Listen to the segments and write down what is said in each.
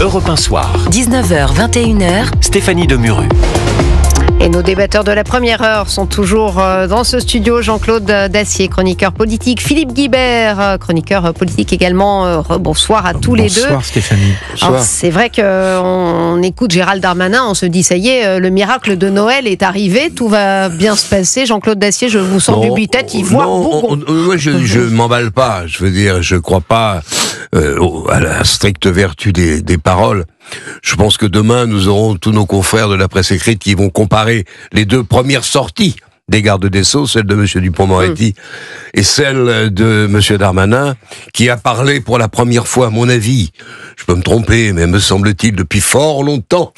Europe 1 Soir. 19h, 21h. Stéphanie Demuru. Et nos débatteurs de la première heure sont toujours dans ce studio. Jean-Claude Dacier, chroniqueur politique. Philippe Guibert, chroniqueur politique également. Bonsoir à tous les deux. Bonsoir Stéphanie. Alors, c'est vrai qu'on écoute Gérald Darmanin, on se dit ça y est, le miracle de Noël est arrivé, tout va bien se passer. Jean-Claude Dacier, je vous sens dubitatif, voire bougon. Moi, je m'emballe pas. Je veux dire, je crois pas à la stricte vertu des paroles. Je pense que demain, nous aurons tous nos confrères de la presse écrite qui vont comparer les deux premières sorties des gardes des Sceaux, celle de M. Dupond-Moretti et celle de M. Darmanin, qui a parlé pour la première fois, à mon avis, je peux me tromper, mais me semble-t-il, depuis fort longtemps,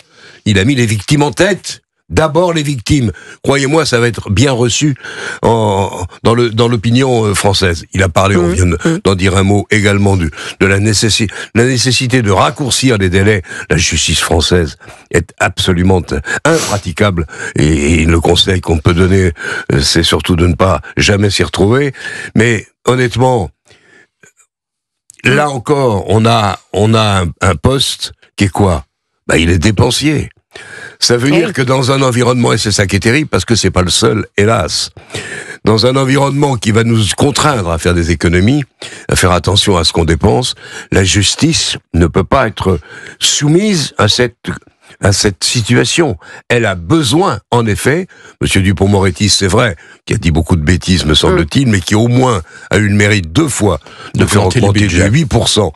il a mis les victimes en tête. D'abord les victimes. Croyez-moi, ça va être bien reçu dans l'opinion française. Il a parlé, on vient d'en dire un mot également, de la nécessité de raccourcir les délais. La justice française est absolument impraticable et le conseil qu'on peut donner, c'est surtout de ne pas jamais s'y retrouver. Mais honnêtement, là encore, on a un poste qui est quoi ? Il est dépensier. Ça veut dire que dans un environnement, et c'est ça qui est terrible, parce que c'est pas le seul, hélas, dans un environnement qui va nous contraindre à faire des économies, à faire attention à ce qu'on dépense, la justice ne peut pas être soumise à cette situation. Elle a besoin, en effet, M. Dupond-Moretti, c'est vrai, qui a dit beaucoup de bêtises, me semble-t-il, mais qui au moins a eu le mérite 2 fois de faire augmenter de 8%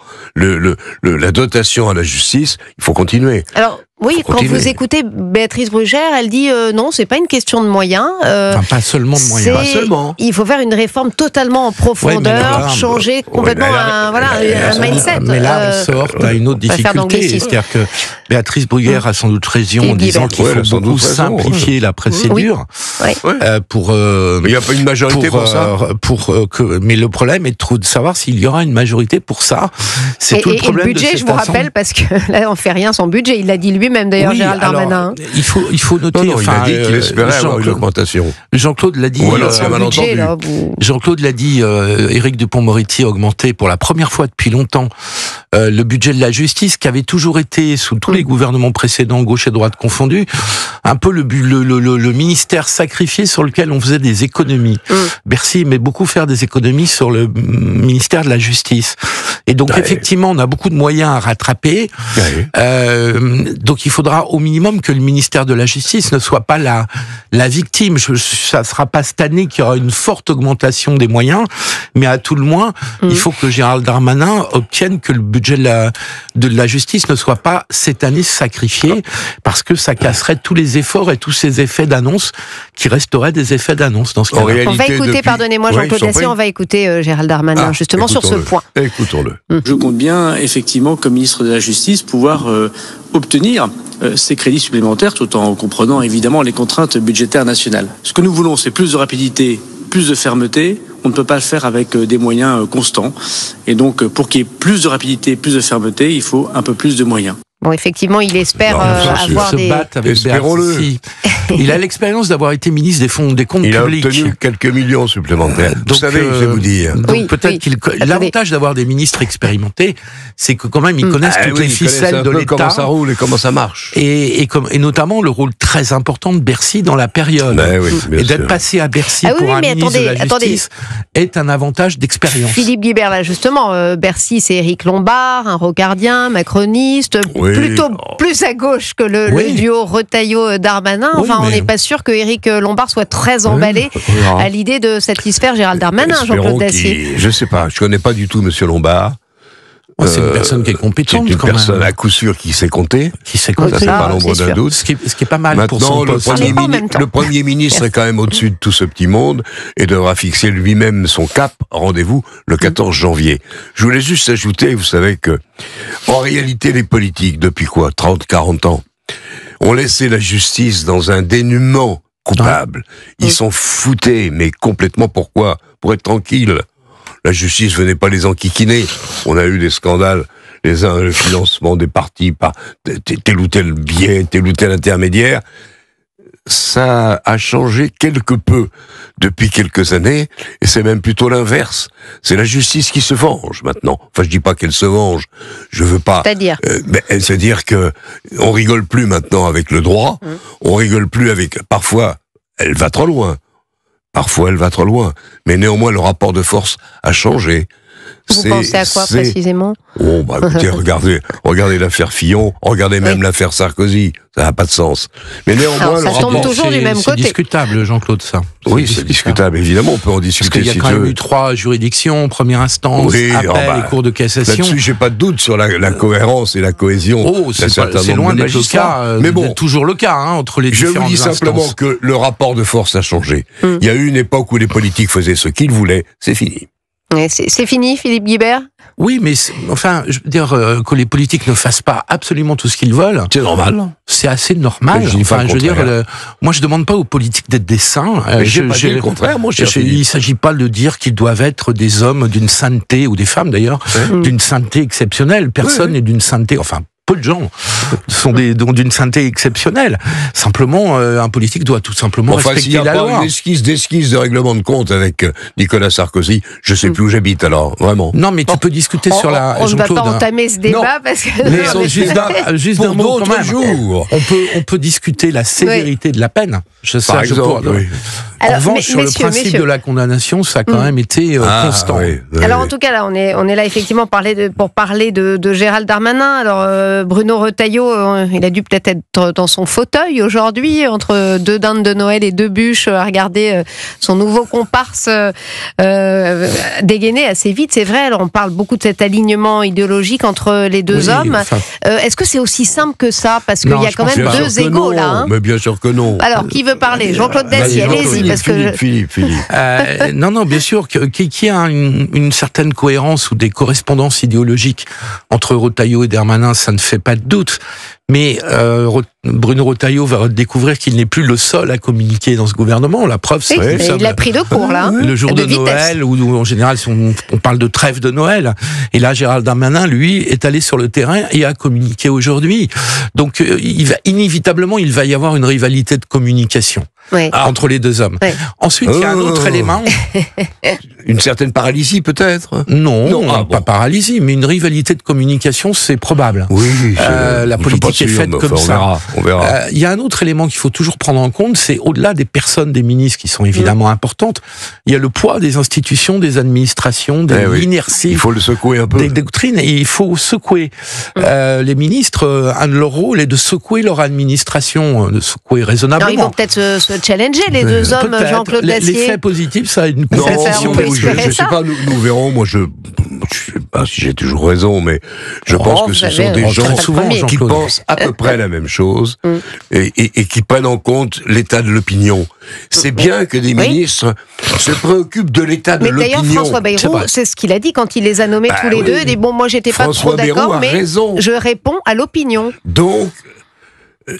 la dotation à la justice. Il faut continuer. Alors, oui, quand vous écoutez Béatrice Brugère, elle dit non, c'est pas une question de moyens. Pas seulement de moyens. Pas seulement. Il faut faire une réforme totalement en profondeur, changer complètement un mindset. Mais là, on sort à une autre difficulté. C'est-à-dire que Béatrice Brugère a sans doute raison en disant qu'il faut beaucoup simplifier la procédure. Il n'y a pas une majorité pour ça. Mais le problème est de savoir s'il y aura une majorité pour ça. C'est tout le problème. Et le budget, je vous rappelle, parce que là, on fait rien sans budget. Il l'a dit lui-même d'ailleurs, Gérald Darmanin. Il faut noter. Il a dit qu'il espérait avoir une augmentation. Jean-Claude l'a dit. Jean-Claude l'a dit. Éric Dupond-Moretti a augmenté pour la première fois depuis longtemps le budget de la justice, qui avait toujours été sous tous les gouvernements précédents, gauche et droite confondus, un peu le ministère sacrifié sur lequel on faisait des économies. Bercy aimait beaucoup faire des économies sur le ministère de la justice. Et donc effectivement, on a beaucoup de moyens à rattraper. Donc il faudra au minimum que le ministère de la Justice ne soit pas la victime. Ça ne sera pas cette année qu'il y aura une forte augmentation des moyens, mais à tout le moins, il faut que Gérald Darmanin obtienne que le budget de la justice ne soit pas cette année sacrifié, parce que ça casserait tous les efforts et tous ces effets d'annonce qui resteraient des effets d'annonce dans ce cas-là. On va écouter, pardonnez-moi Jean-Claude Dacier, on va écouter Gérald Darmanin justement sur ce point. Écoutons-le. Je compte bien, effectivement, comme ministre de la Justice, pouvoir obtenir ces crédits supplémentaires, tout en comprenant évidemment les contraintes budgétaires nationales. Ce que nous voulons, c'est plus de rapidité, plus de fermeté. On ne peut pas le faire avec des moyens constants. Et donc, pour qu'il y ait plus de rapidité, plus de fermeté, il faut un peu plus de moyens. Bon, effectivement, il espère avoir des... Espérons-le. Il a l'expérience d'avoir été ministre des comptes publics. Il a obtenu quelques millions supplémentaires. Vous savez, je vais vous dire. Donc l'avantage d'avoir des ministres expérimentés, c'est que quand même ils connaissent toutes les ficelles de l'État. Comment ça roule et comment ça marche. Et notamment le rôle très important de Bercy dans la période. Et d'être passé à Bercy pour un ministre de la Justice est un avantage d'expérience. Philippe Guibert, là justement, Bercy c'est Éric Lombard, un rocardien, macroniste, plutôt plus à gauche que le duo Retailleau-Darmanin. On n'est pas sûr que Éric Lombard soit très emballé à l'idée de satisfaire Gérald Darmanin, Jean-Claude Dacier. Je ne sais pas, je ne connais pas du tout M. Lombard. C'est une personne qui est compétente. C'est une personne à coup sûr qui sait compter. Ça, c'est pas l'ombre d'un doute. Ce qui est pas mal. Maintenant, pour son poste. Le Premier ministre est quand même au-dessus de tout ce petit monde et devra fixer lui-même son cap. Rendez-vous le 14 janvier. Je voulais juste ajouter, vous savez que, en réalité, les politiques, depuis 30, 40 ans, ont laissé la justice dans un dénuement coupable. Ils sont foutés, mais complètement. Pourquoi ? Pour être tranquille. La justice venait pas les enquiquiner. On a eu des scandales, le financement des partis par tel ou tel biais, tel ou tel intermédiaire. ça a changé quelque peu depuis quelques années, et c'est même plutôt l'inverse. C'est la justice qui se venge maintenant. Enfin, je dis pas qu'elle se venge. Je veux pas. C'est-à-dire c'est-à-dire que on rigole plus maintenant avec le droit. On rigole plus avec. Parfois, elle va trop loin. Parfois, elle va trop loin. Mais néanmoins, le rapport de force a changé. Vous pensez à quoi précisément? Oh, bah écoutez, regardez l'affaire Fillon, regardez même l'affaire Sarkozy, ça n'a pas de sens. Mais néanmoins, ça tombe toujours du même côté. C'est discutable, Jean-Claude, ça. Oui, c'est discutable, évidemment, on peut en discuter. Parce qu'il y a quand même eu 3 juridictions, première instance, appel et cour de cassation. Là-dessus, j'ai pas de doute sur la cohérence et la cohésion. Oh, c'est loin d'être le cas, mais bon, toujours le cas, entre les différentes instances. Je vous dis simplement que le rapport de force a changé. Il y a eu une époque où les politiques faisaient ce qu'ils voulaient, c'est fini. C'est fini, Philippe Guibert? Oui, mais enfin, je veux dire que les politiques ne fassent pas absolument tout ce qu'ils veulent. C'est normal. C'est assez normal. Enfin, je veux dire, moi, je demande pas aux politiques d'être des saints. J'ai pas dit le contraire. Moi, il s'agit pas de dire qu'ils doivent être des hommes d'une sainteté ou des femmes d'ailleurs d'une sainteté exceptionnelle. Personne n'est d'une sainteté. Enfin. Peu de gens sont d'une sainteté exceptionnelle. Simplement, un politique doit tout simplement respecter la loi. D'esquisse de règlement de compte avec Nicolas Sarkozy, je sais plus où j'habite alors, vraiment. Non, mais tu peux discuter sur la. On ne va pas entamer ce débat parce que. Mais juste d'un mot quand même. On peut discuter la sévérité de la peine. Par exemple. En revanche, sur le principe de la condamnation, ça a quand même été constant. Alors en tout cas, là, on est là effectivement pour parler de Gérald Darmanin. Alors Bruno Retailleau, il a dû peut-être être dans son fauteuil aujourd'hui, entre 2 dindes de Noël et 2 bûches, à regarder son nouveau comparse dégainer assez vite. C'est vrai, alors on parle beaucoup de cet alignement idéologique entre les deux hommes. Est-ce que c'est aussi simple que ça? Parce qu'il y a quand même 2 égos là. Mais bien sûr que non. Alors, qui veut parler? Jean-Claude Dacier, allez-y. Philippe. Non, bien sûr, qu'il y a une certaine cohérence ou des correspondances idéologiques entre Retailleau et Darmanin, ça ne fait pas de doute. Mais Bruno Retailleau va découvrir qu'il n'est plus le seul à communiquer dans ce gouvernement. La preuve, c'est il a pris de cours là. Le jour de Noël, où en général on parle de trêve de Noël. Et là, Gérald Darmanin, lui, est allé sur le terrain et a communiqué aujourd'hui. Donc, inévitablement, il va y avoir une rivalité de communication. Entre les 2 hommes. Ensuite, il y a un autre élément. Une certaine paralysie, peut-être? Non, pas paralysie, mais une rivalité de communication, c'est probable. Oui, la politique est faite comme ça. On verra. Il y a un autre élément qu'il faut toujours prendre en compte, c'est au-delà des personnes, des ministres qui sont évidemment importantes, il y a le poids des institutions, des administrations, de l'inertie. Il faut le secouer un peu. Des doctrines, et il faut secouer. Les ministres, un de leurs rôles est de secouer leur administration, de secouer raisonnablement. Alors, ils vont peut-être se challenger, les 2 hommes, Jean-Claude Dacier. L'effet positif, ça a une compétition. Je sais pas, nous verrons. Moi, je sais pas si j'ai toujours raison, mais je pense que ce sont des gens qui pensent à peu près la même chose et qui prennent en compte l'état de l'opinion. C'est bien que des ministres se préoccupent de l'état de l'opinion. Mais d'ailleurs, François Bayrou, c'est ce qu'il a dit quand il les a nommés tous les deux. Il dit, bon, moi, j'étais pas trop d'accord, mais je réponds à l'opinion. Donc,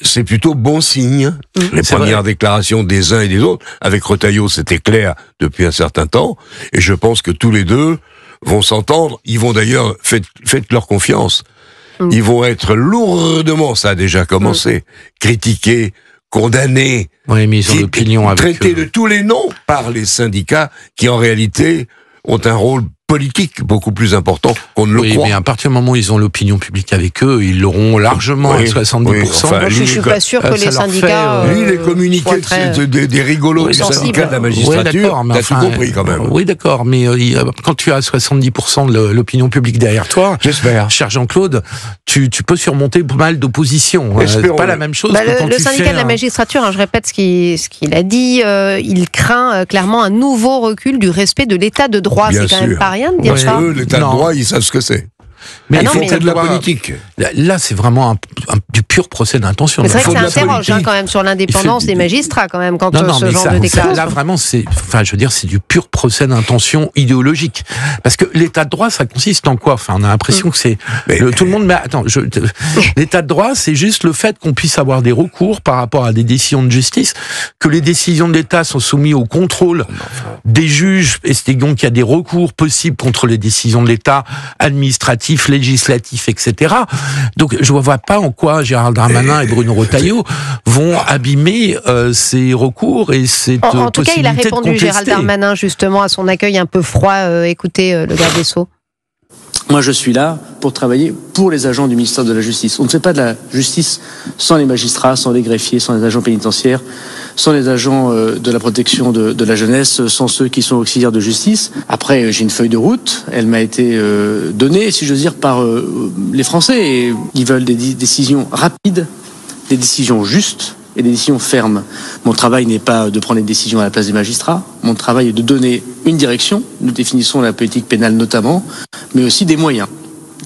c'est plutôt bon signe. Les premières déclarations des uns et des autres, avec Retailleau, c'était clair depuis un certain temps, et je pense que tous les 2 vont s'entendre. Ils vont d'ailleurs, faites leur confiance, ils vont être lourdement, ça a déjà commencé, critiqués, condamnés, mais ils ont l'opinion avec traités de tous les noms par les syndicats qui en réalité ont un rôle politique beaucoup plus important qu'on ne le croit. Oui, mais à partir du moment où ils ont l'opinion publique avec eux, ils l'auront largement à 70%. Moi, je ne suis pas sûr que les syndicats... Lui, les communiqués des rigolos du syndicat de la magistrature, t'as tout compris quand même. Oui, d'accord, mais quand tu as 70% de l'opinion publique derrière toi, cher Jean-Claude, tu peux surmonter pas mal d'opposition. C'est pas la même chose que quand le syndicat de la magistrature, je répète ce qu'il a dit, il craint clairement un nouveau recul du respect de l'état de droit. C'est quand même pas rien de dire ça. L'état de droit, ils savent ce que c'est. Mais il faut de la politique. Là, c'est vraiment du pur procès d'intention. Mais c'est vrai que ça interroge quand même sur l'indépendance des magistrats quand même quand ce genre de déclaration. Là, vraiment, c'est du pur procès d'intention idéologique. Parce que l'état de droit, ça consiste en quoi? Enfin, on a l'impression que c'est tout le monde. Mais attends, l'état de droit, c'est juste le fait qu'on puisse avoir des recours par rapport à des décisions de justice, que les décisions de l'État sont soumises au contrôle des juges, et c'est donc qu'il y a des recours possibles contre les décisions de l'État administratives, législatif, etc. Donc, je ne vois pas en quoi Gérald Gérald Darmanin et Bruno Retailleau vont abîmer ces recours et cette possibilité de contester. En tout cas, il a répondu, Gérald Darmanin, justement, à son accueil un peu froid. Écoutez, le garde des Sceaux. Moi, je suis là pour travailler pour les agents du ministère de la Justice. On ne fait pas de la justice sans les magistrats, sans les greffiers, sans les agents pénitentiaires, sans les agents de la protection de la jeunesse, sans ceux qui sont auxiliaires de justice. Après, j'ai une feuille de route. Elle m'a été donnée, si j'ose dire, par les Français. Et ils veulent des décisions rapides, des décisions justes et des décisions fermes. Mon travail n'est pas de prendre les décisions à la place des magistrats. Mon travail est de donner une direction. Nous définissons la politique pénale notamment, mais aussi des moyens.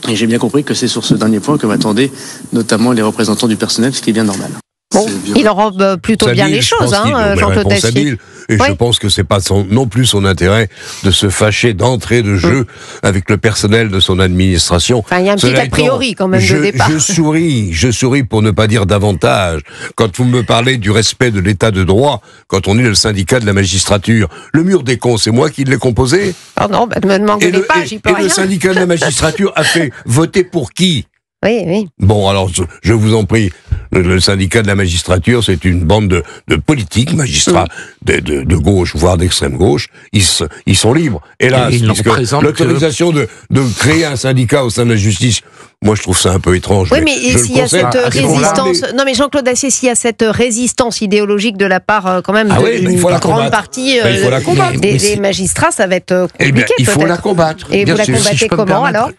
Et j'ai bien compris que c'est sur ce dernier point que m'attendaient notamment les représentants du personnel, ce qui est bien normal. Bon, il enrobe plutôt bien les choses, Jean-Claude Dacier. Et je pense que c'est pas non plus son intérêt de se fâcher d'entrée de jeu avec le personnel de son administration. Enfin, il y a un petit a priori quand même de départ. Je souris pour ne pas dire davantage quand vous me parlez du respect de l'état de droit, quand on est le syndicat de la magistrature. Le mur des cons, c'est moi qui l'ai composé. Oh non, ne me demandez pas, j'y peux rien. Et le syndicat de la magistrature a fait voter pour qui ? Oui. Bon, alors, je vous en prie, le syndicat de la magistrature, c'est une bande de politiques, magistrats de gauche, voire d'extrême gauche. Ils sont libres. Hélas, puisque l'autorisation de créer un syndicat au sein de la justice, moi, je trouve ça un peu étrange. Oui, mais s'il y a cette résistance... Non, mais Jean-Claude Dacier, s'il y a cette résistance idéologique de la part, quand même, d'une grande partie des magistrats, ça va être compliqué, il faut la combattre. Et vous la combattez comment, alors ?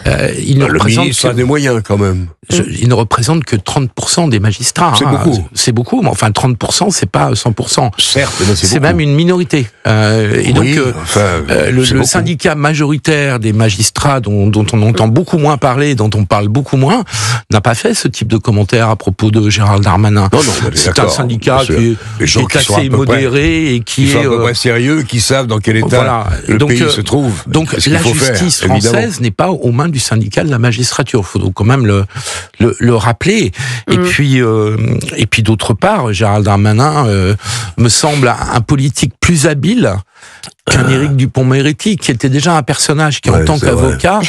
Le ministre a des moyens quand même. Il ne représente que 30% des magistrats. C'est beaucoup. C'est beaucoup, mais enfin 30%, c'est pas 100%. Certes, mais c'est même une minorité. Le syndicat majoritaire des magistrats, dont on entend beaucoup moins parler, dont on parle beaucoup moins, n'a pas fait ce type de commentaire à propos de Gérald Darmanin. Non, c'est un syndicat qui est assez modéré et qui est à peu près sérieux, qui savent dans quel état le pays se trouve. Donc la justice française n'est pas aux mains du syndicat de la magistrature. Il faut donc quand même le rappeler. Et puis d'autre part, Gérald Darmanin me semble un politique plus habile qu'un Éric Dupond-Moretti, qui était déjà un personnage qui, en tant qu'avocat,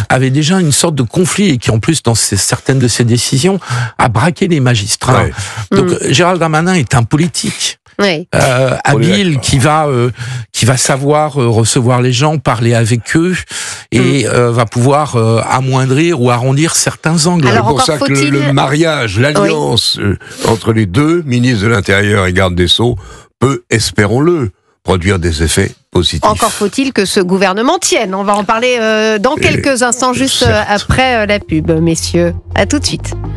avait déjà une sorte de conflit et qui, en plus, dans certaines de ses décisions, a braqué les magistrats. Donc Gérald Darmanin est un politique. Habile, qui va savoir recevoir les gens, parler avec eux et va pouvoir amoindrir ou arrondir certains angles. Alors, c'est pour ça que le mariage, l'alliance entre les deux, ministre de l'Intérieur et garde des Sceaux, peut, espérons-le, produire des effets positifs. Encore faut-il que ce gouvernement tienne. On va en parler dans quelques instants, juste après la pub, messieurs. À tout de suite.